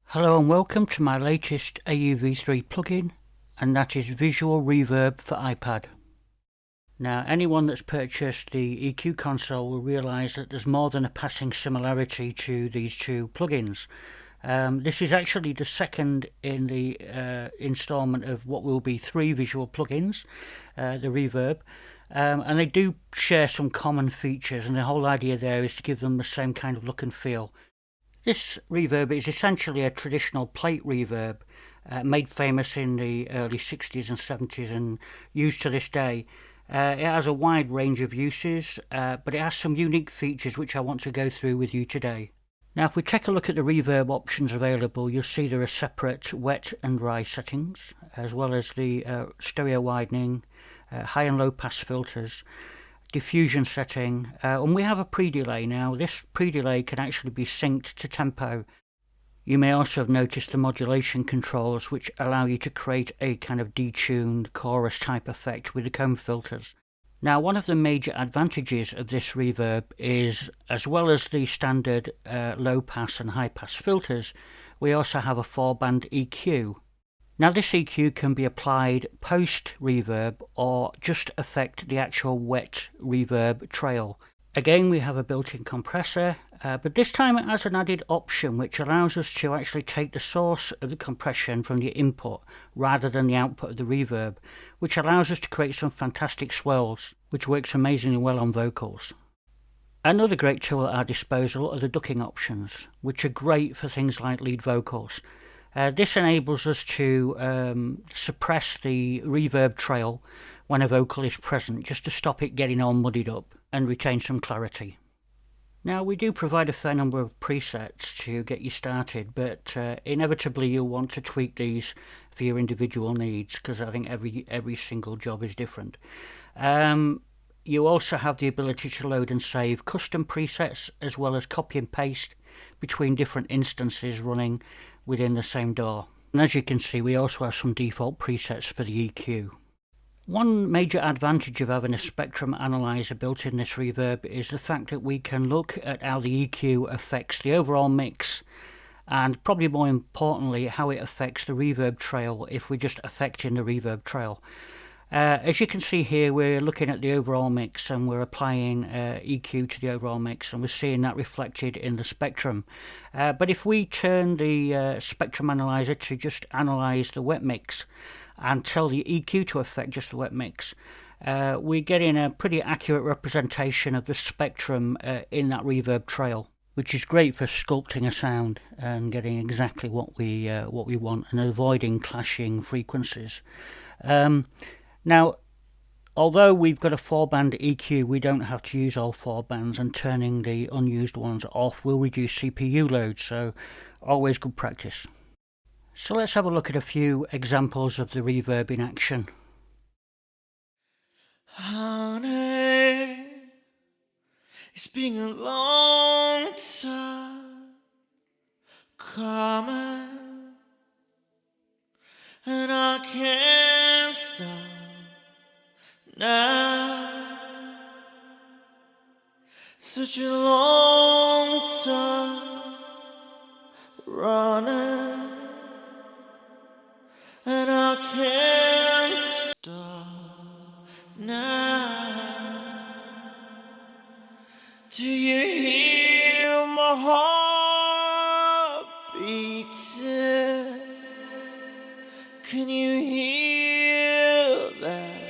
Hello and welcome to my latest AUv3 plugin, and that is Visual Reverb for iPad. Now, anyone that's purchased the EQ console will realise that there's more than a passing similarity to these two plugins. This is actually the second in the instalment of what will be 3 visual plugins, the Reverb, and they do share some common features, and the whole idea there is to give them the same kind of look and feel. This reverb is essentially a traditional plate reverb, made famous in the early 60s and 70s and used to this day. It has a wide range of uses, but it has some unique features which I want to go through with you today. Now, if we take a look at the reverb options available, you'll see there are separate wet and dry settings, as well as the stereo widening, high and low pass filters, diffusion setting, and we have a pre-delay. Now, this pre-delay can actually be synced to tempo. You may also have noticed the modulation controls, which allow you to create a kind of detuned chorus type effect with the comb filters. Now, one of the major advantages of this reverb is, as well as the standard low pass and high pass filters, we also have a 4-band EQ. Now, this EQ can be applied post-reverb or just affect the actual wet reverb trail. Again, we have a built-in compressor, but this time it has an added option which allows us to actually take the source of the compression from the input rather than the output of the reverb, which allows us to create some fantastic swells, which works amazingly well on vocals. Another great tool at our disposal are the ducking options, which are great for things like lead vocals. This enables us to suppress the reverb trail when a vocal is present, just to stop it getting all muddied up and retain some clarity. Now, we do provide a fair number of presets to get you started, but inevitably you'll want to tweak these for your individual needs, because I think every single job is different. You also have the ability to load and save custom presets, as well as copy and paste between different instances running within the same DAW. And as you can see, we also have some default presets for the EQ. One major advantage of having a spectrum analyzer built in this reverb is the fact that we can look at how the EQ affects the overall mix, and probably more importantly, how it affects the reverb trail if we're just affecting the reverb trail. As you can see here, we're looking at the overall mix and we're applying EQ to the overall mix, and we're seeing that reflected in the spectrum. But if we turn the spectrum analyzer to just analyze the wet mix and tell the EQ to affect just the wet mix, we're getting a pretty accurate representation of the spectrum in that reverb trail, which is great for sculpting a sound and getting exactly what we want and avoiding clashing frequencies. Now, although we've got a 4-band EQ, we don't have to use all 4 bands, and turning the unused ones off will reduce CPU load, so always good practice. So let's have a look at a few examples of the reverb in action. Honey, it's been a long time coming, and I can't stop now. Such a long time running, and I can't stop now. Do you hear my heart beating? Can you hear that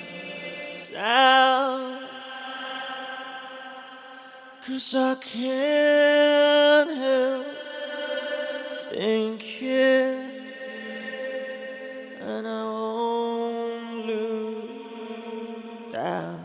sound? 'Cause I can't help thinking, and I won't look down.